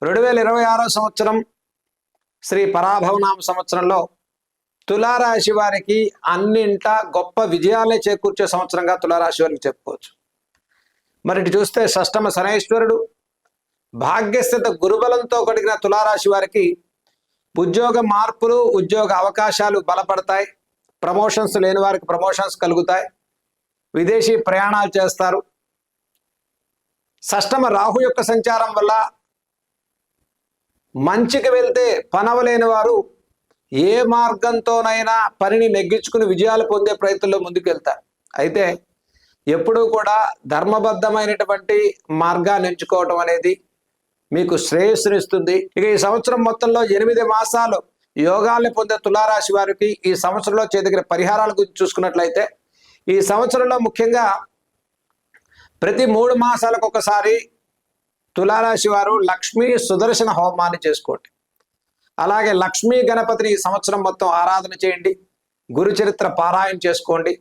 2026 సంవత్సరం శ్రీ పరాభవనామ సంవత్సరంలో తులారాశి వారికి అన్నింట గొప్ప విజయాలే చేకూర్చే సంవత్సరంగా తులారాశి వారికి చెప్పుకోవచ్చు. మరి ఇటు చూస్తే షష్టమ శనైశ్వరుడు భాగ్యస్థిత గురుబలంతో కలిగిన తులారాశి వారికి ఉద్యోగ మార్పులు, ఉద్యోగ అవకాశాలు బలపడతాయి. ప్రమోషన్స్ లేని వారికి ప్రమోషన్స్ కలుగుతాయి. విదేశీ ప్రయాణాలు చేస్తారు. షష్టమ రాహు యొక్క సంచారం వల్ల మంచికి వెళ్తే పనవలేని వారు ఏ మార్గంతోనైనా పనిని నెగ్గించుకుని విజయాలు పొందే ప్రయత్నంలో ముందుకెళ్తారు. అయితే ఎప్పుడూ కూడా ధర్మబద్ధమైనటువంటి మార్గాన్ని ఎంచుకోవటం అనేది మీకు శ్రేయస్సునిస్తుంది. ఇక ఈ సంవత్సరం మొత్తంలో 8 మాసాలు యోగాల్ని పొందే తులారాశి వారికి ఈ సంవత్సరంలో చేదగిన పరిహారాల గురించి చూసుకున్నట్లయితే, ఈ సంవత్సరంలో ముఖ్యంగా ప్రతి 3 మాసాలకు ఒకసారి తులారాశి వారు లక్ష్మీ సుదర్శన హోమాన్ని చేసుకోండి. అలాగే లక్ష్మీ గణపతిని ఈ సంవత్సరం మొత్తం ఆరాధన చేయండి. గురు చరిత్ర పారాయణ చేసుకోండి.